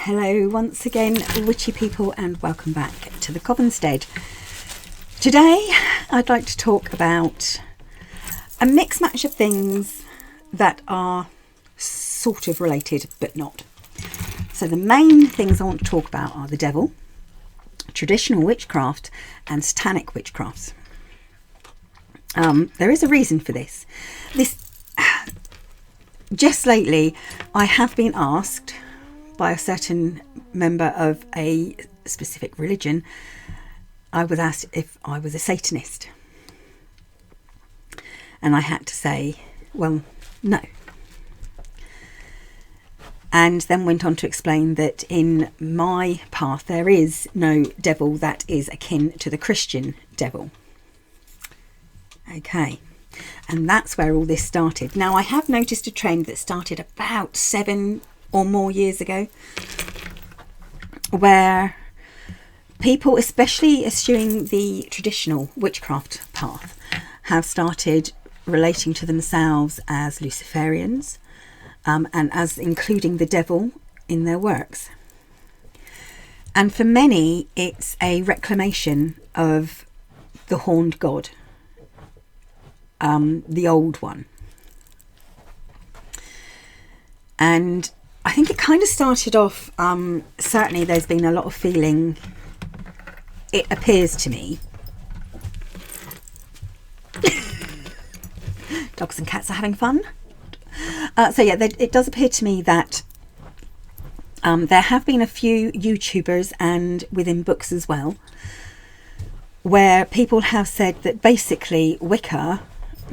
Hello once again, witchy people, and welcome back to the Covenstead. Today I'd like to talk about a mixed match of things that are sort of related but not. So the main things I want to talk about are the devil, traditional witchcraft, and satanic witchcraft. There is a reason for this. Just lately I have been asked by a certain member of a specific religion. I was asked if I was a Satanist, and I had to say, well, no. And then went on to explain that in my path there is no devil that is akin to the Christian devil. Okay, and that's where all this started. Now, I have noticed a trend that started about 7 or more years ago, where people, especially eschewing the traditional witchcraft path, have started relating to themselves as Luciferians, and as including the devil in their works. And for many, it's a reclamation of the horned god, the old one. And I think it kind of started off, certainly there's been a lot of feeling, it appears to me. Dogs and cats are having fun. So yeah, it does appear to me that there have been a few YouTubers, and within books as well, where people have said that basically Wicca,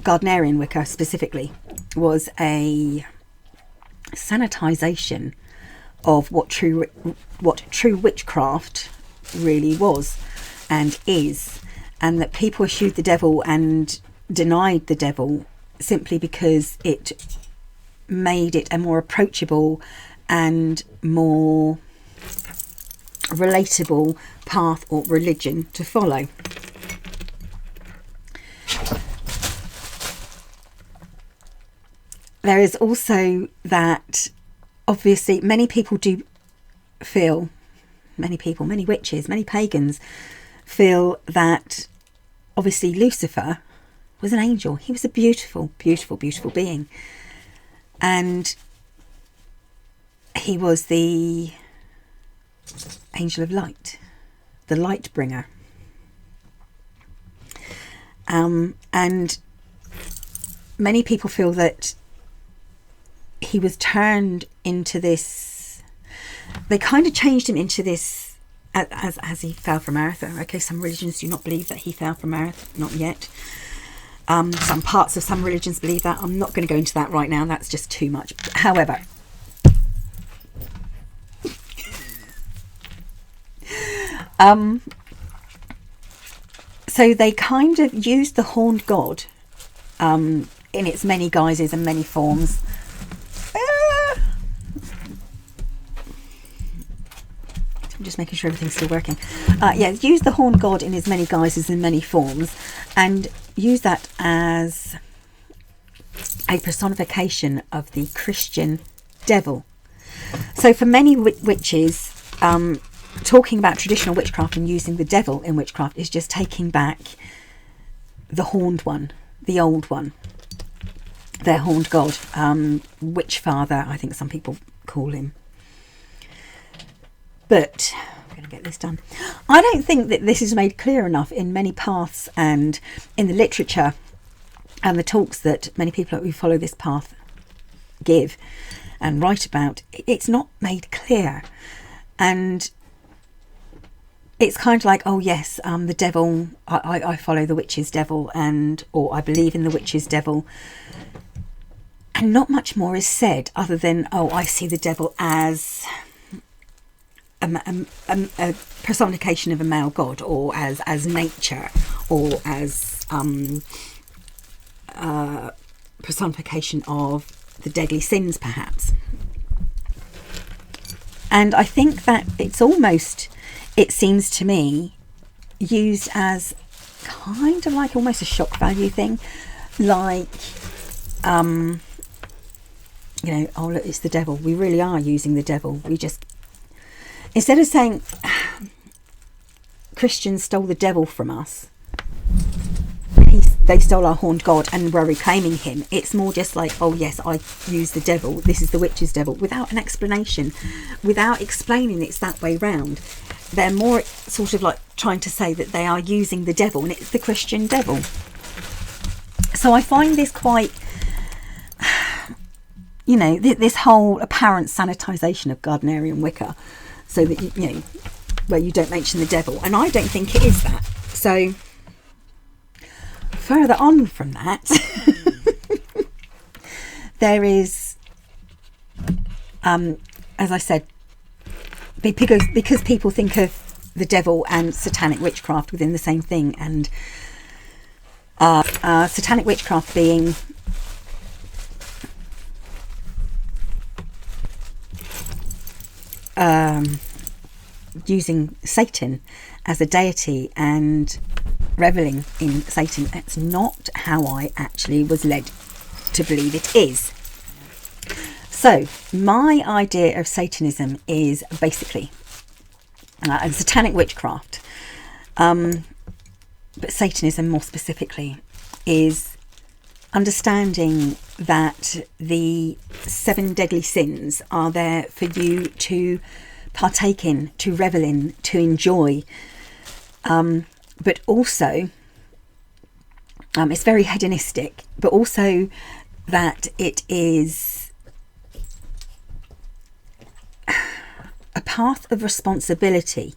Gardnerian Wicca specifically, was a sanitization of what true witchcraft really was and is, and that people eschewed the devil and denied the devil simply because it made it a more approachable and more relatable path or religion to follow. There is also that, obviously, many people do feel, many witches, many pagans feel that obviously Lucifer was an angel. He was a beautiful, beautiful, beautiful being. And he was the angel of light, the light bringer. And many people feel that he was turned into this, they kind of changed him into this as he fell from earth. Okay, some religions do not believe that he fell from earth, not yet. Some parts of some religions believe that. I'm not going to go into that right now, that's just too much. However, so they kind of used the horned god in its many guises and many forms. I'm just making sure everything's still working. Use the horned god in his many guises and many forms, and use that as a personification of the Christian devil. So for many witches, talking about traditional witchcraft and using the devil in witchcraft is just taking back the horned one, the old one, their horned god, witch father, I think some people call him. But I'm going to get this done. I don't think that this is made clear enough in many paths and in the literature and the talks that many people who follow this path give and write about. It's not made clear. And it's kind of like, oh yes, the devil, I follow the witch's devil, or I believe in the witch's devil. And not much more is said other than, oh, I see the devil as a personification of a male god, or as nature, or as personification of the deadly sins, perhaps. And I think that it's almost, it seems to me, used as kind of like almost a shock value thing, like oh look, it's the devil, we really are using the devil, we just instead of saying Christians stole the devil from us, they stole our horned god and were reclaiming him, it's more just like, oh yes, I use the devil, this is the witch's devil, without an explanation, without explaining it's that way round. They're more sort of like trying to say that they are using the devil and it's the Christian devil. So I find this quite, you know, this whole apparent sanitisation of Gardnerian Wicca, so that, you know, where you don't mention the devil. And I don't think it is that. So further on from that, there is, as I said, because people think of the devil and satanic witchcraft within the same thing, and satanic witchcraft being using Satan as a deity and reveling in Satan. That's not how I actually was led to believe it is. So my idea of Satanism is basically satanic witchcraft, but Satanism more specifically is understanding that the 7 deadly sins are there for you to partake in, to revel in, to enjoy, but also it's very hedonistic, but also that it is a path of responsibility.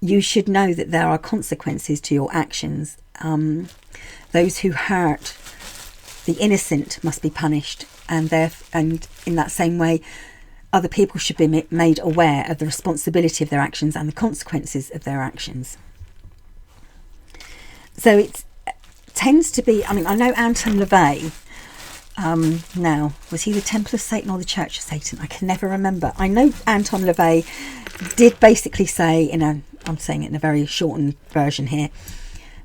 You should know that there are consequences to your actions. Those who hurt the innocent must be punished, and in that same way other people should be made aware of the responsibility of their actions and the consequences of their actions. So it tends to be, I mean, I know Anton LaVey, now, was he the Temple of Satan or the Church of Satan? I can never remember. I know Anton LaVey did basically say, I'm saying it in a very shortened version here,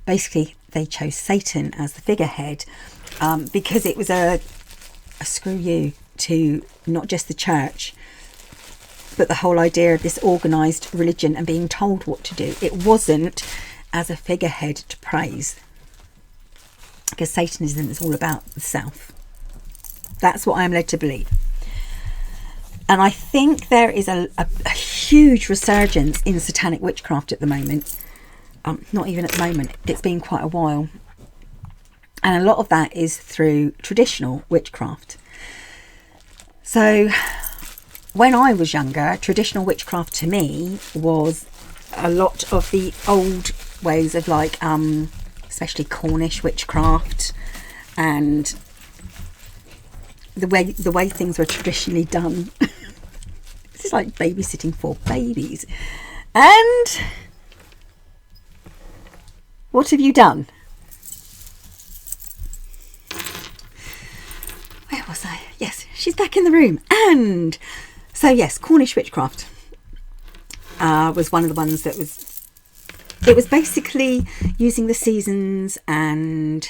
basically they chose Satan as the figurehead because it was a screw you to not just the church, but the whole idea of this organised religion and being told what to do. It wasn't as a figurehead to praise, because Satanism is all about the self. That's what I'm led to believe. And I think there is a huge resurgence in satanic witchcraft at the moment. Not even at the moment, it's been quite a while. And a lot of that is through traditional witchcraft. So when I was younger, traditional witchcraft to me was a lot of the old ways of, like, especially Cornish witchcraft, and the way things were traditionally done. This is like babysitting for babies. And what have you done? Where was I? Yes, she's back in the room. And so yes, Cornish witchcraft was one of the ones that was, it was basically using the seasons and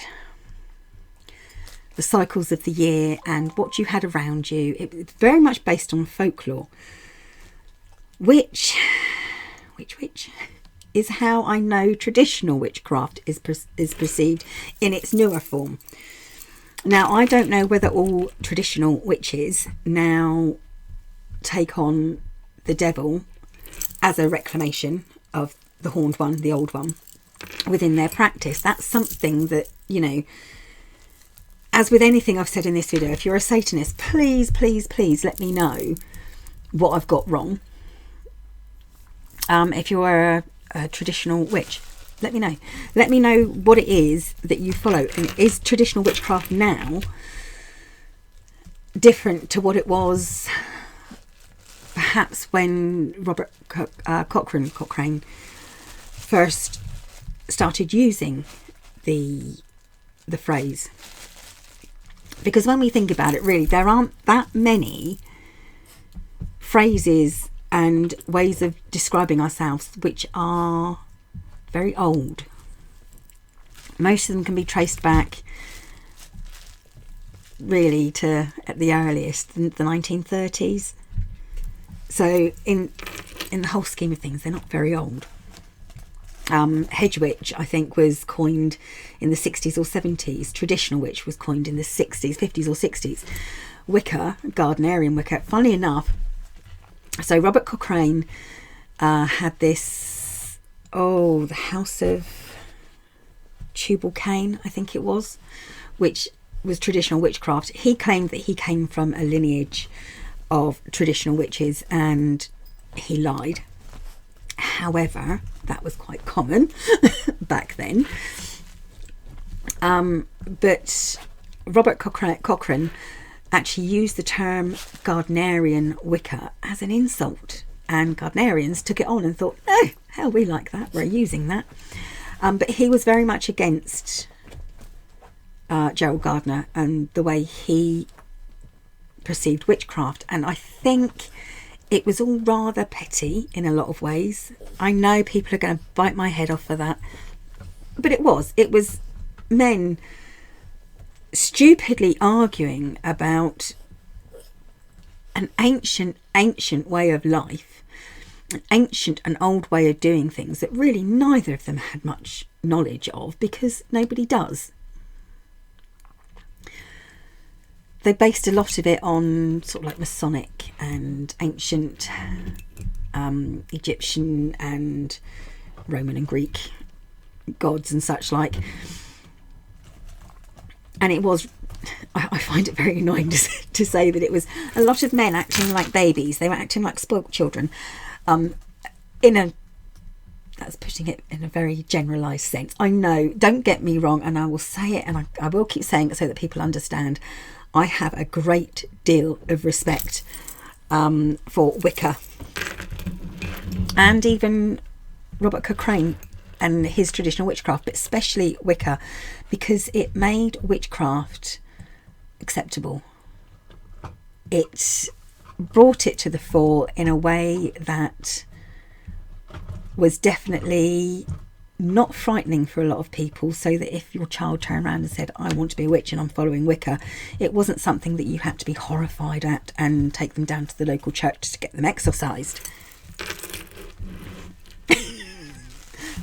the cycles of the year and what you had around you. It's very much based on folklore, which is how I know traditional witchcraft is perceived in its newer form. Now, I don't know whether all traditional witches now take on the devil as a reclamation of the horned one, the old one, within their practice. That's something that, you know, as with anything I've said in this video, if you're a Satanist, please, please, please let me know what I've got wrong. If you're a traditional witch, let me know. Let me know what it is that you follow. And is traditional witchcraft now different to what it was perhaps when Robert Cochrane first started using the phrase? Because when we think about it, really, there aren't that many phrases and ways of describing ourselves which are very old. Most of them can be traced back really to, at the earliest, the 1930s. So in the whole scheme of things, they're not very old. Hedge witch, I think, was coined in the 60s or 70s. Traditional witch was coined in the 60s, 50s or 60s. Wicca, Gardnerian Wicca, funnily enough, so Robert Cochrane had this, the House of Tubal Cain, I think it was, which was traditional witchcraft. He claimed that he came from a lineage of traditional witches, and he lied. However, that was quite common back then. But Robert Cochrane actually used the term Gardnerian Wicca as an insult, and Gardnerians took it on and thought, oh, hell, we like that, we're using that. But he was very much against Gerald Gardner and the way he perceived witchcraft, and I think it was all rather petty in a lot of ways. I know people are going to bite my head off for that, but it was men stupidly arguing about an ancient way of life, an ancient and old way of doing things that really neither of them had much knowledge of, because nobody does. They based a lot of it on sort of like Masonic and ancient Egyptian and Roman and Greek gods and such like. And it was, I find it very annoying to say that it was a lot of men acting like babies. They were acting like spoilt children. That's putting it in a very generalised sense. I know, don't get me wrong, and I will say it, and I will keep saying it so that people understand. I have a great deal of respect for Wicca, and even Robert Cochrane and his traditional witchcraft, but especially Wicca, because it made witchcraft acceptable. It brought it to the fore in a way that was definitely not frightening for a lot of people, so that if your child turned around and said, I want to be a witch and I'm following Wicca, it wasn't something that you had to be horrified at and take them down to the local church to get them exorcised.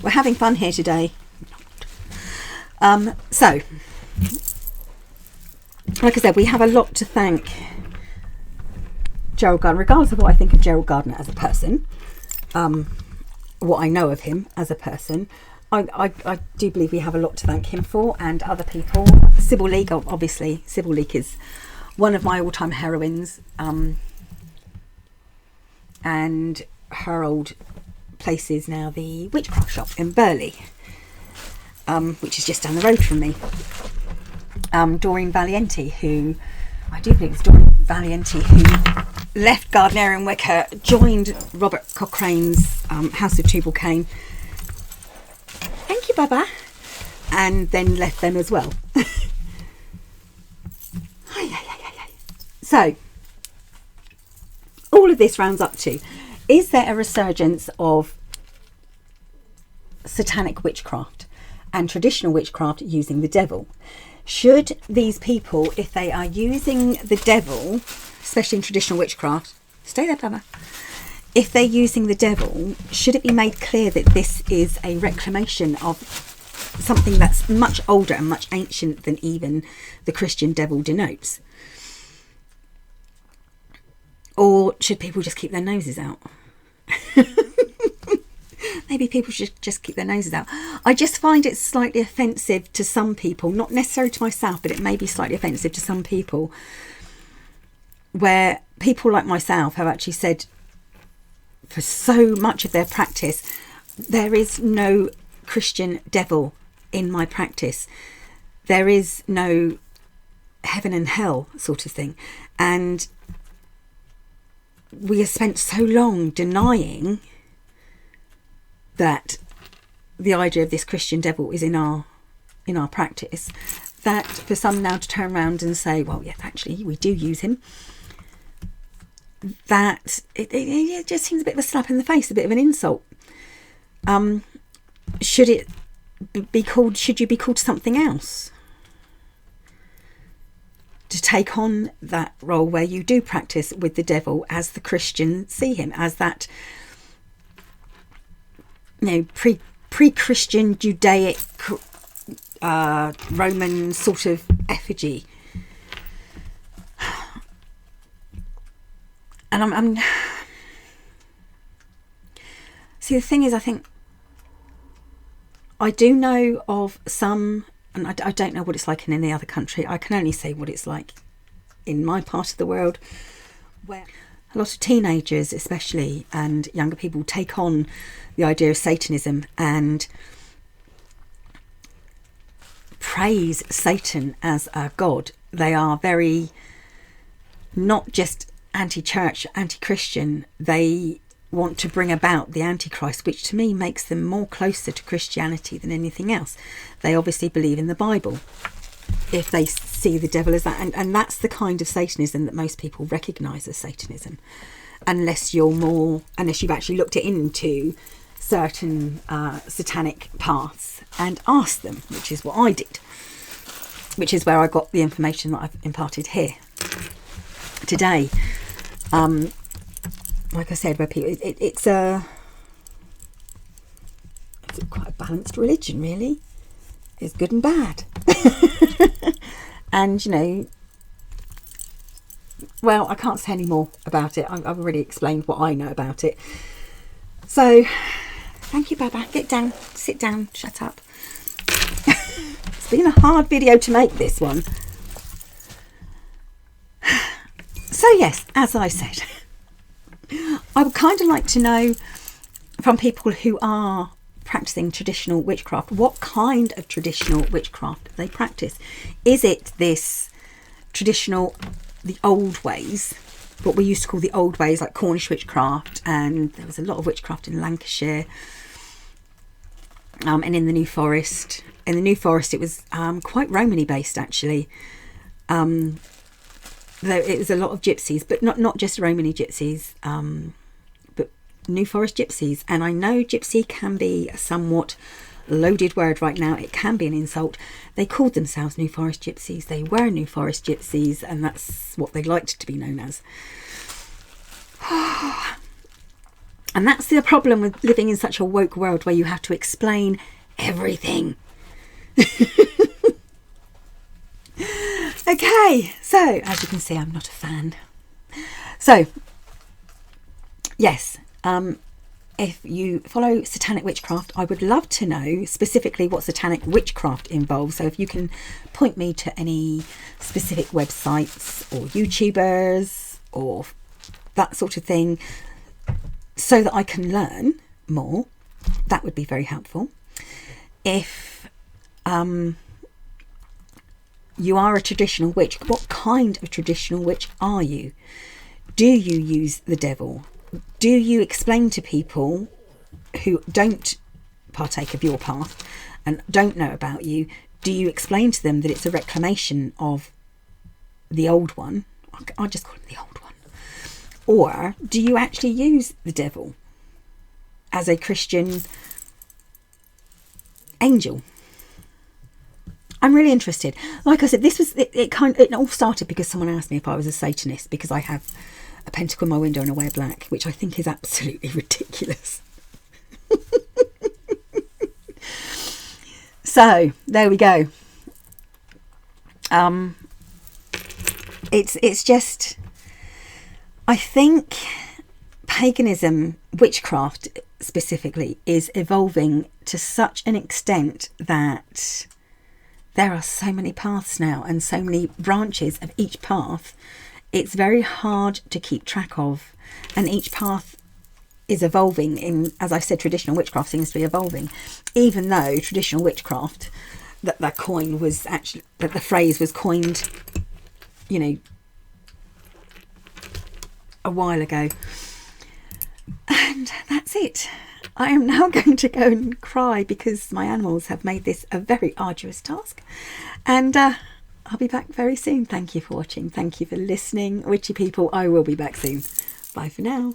We're having fun here today. So, like I said, we have a lot to thank Gerald Gardner, regardless of what I think of Gerald Gardner as a person, what I know of him as a person. I do believe we have a lot to thank him for, and other people. Sybil Leek, obviously. Sybil Leek is one of my all-time heroines, and her old place is now the Witchcraft Shop in Burley, which is just down the road from me. Doreen Valiente, who I do believe it's Doreen Valiente, who left Gardnerian Wicca, joined Robert Cochrane's House of Tubal Cain. Thank you, Baba. And then left them as well. So, all of this rounds up to, is there a resurgence of satanic witchcraft and traditional witchcraft using the devil? Should these people, if they are using the devil, especially in traditional witchcraft, stay there, Baba. If they're using the devil, should it be made clear that this is a reclamation of something that's much older and much ancient than even the Christian devil denotes? Or should people just keep their noses out? Maybe people should just keep their noses out. I just find it slightly offensive to some people, not necessarily to myself, but it may be slightly offensive to some people, where people like myself have actually said for so much of their practice, there is no Christian devil in my practice. There is no heaven and hell sort of thing. And we have spent so long denying that the idea of this Christian devil is in our practice, that for some now to turn around and say, well, yeah, actually we do use him, that it just seems a bit of a slap in the face, a bit of an insult. Should it be called, should you be called something else to take on that role where you do practice with the devil as the Christian see him, as that pre-Christian Judaic Roman sort of effigy. And I'm see, the thing is, I think I do know of some, and I don't know what it's like in any other country. I can only say what it's like in my part of the world, where a lot of teenagers especially and younger people take on the idea of Satanism and praise Satan as a god. They are very, not just anti-church, anti-Christian, they want to bring about the Antichrist, which to me makes them more closer to Christianity than anything else. They obviously believe in the Bible if they see the devil as that, and that's the kind of Satanism that most people recognise as Satanism, unless you've actually looked it into certain satanic paths and asked them, which is what I did, which is where I got the information that I've imparted here today. Like I said, where people, it's quite a balanced religion, really. It's good and bad. And, well, I can't say any more about it. I've already explained what I know about it. So, thank you, Baba. Get down, sit down, shut up. It's been a hard video to make, this one. So, yes, as I said, I would kind of like to know from people who are practicing traditional witchcraft, what kind of traditional witchcraft they practice. Is it this traditional, the old ways, what we used to call the old ways, like Cornish witchcraft, and there was a lot of witchcraft in Lancashire, and in the New Forest. In the New Forest it was quite Romany based, actually. Though it was a lot of gypsies, but not just Romany gypsies, but New Forest gypsies. And I know gypsy can be a somewhat loaded word right now. It can be an insult. They called themselves New Forest gypsies. They were New Forest gypsies, and that's what they liked to be known as. And that's the problem with living in such a woke world where you have to explain everything. Okay, so as you can see, I'm not a fan. So, yes, if you follow Satanic Witchcraft, I would love to know specifically what Satanic Witchcraft involves. So if you can point me to any specific websites or YouTubers or that sort of thing, so that I can learn more, that would be very helpful. If you are a traditional witch, what kind of traditional witch are you? Do you use the devil? Do you explain to people who don't partake of your path and don't know about you, do you explain to them that it's a reclamation of the old one? I'll just call it the old one. Or do you actually use the devil as a Christian angel? I'm really interested. Like I said, this was it all started because someone asked me if I was a Satanist, because I have a pentacle in my window and I wear black, which I think is absolutely ridiculous. So there we go. It's just, I think paganism, witchcraft specifically, is evolving to such an extent that there are so many paths now and so many branches of each path. It's very hard to keep track of, and each path is evolving. In, as I said, traditional witchcraft seems to be evolving, even though traditional witchcraft, that the phrase was coined, a while ago. And that's it. I am now going to go and cry because my animals have made this a very arduous task. And I'll be back very soon. Thank you for watching. Thank you for listening. Witchy people, I will be back soon. Bye for now.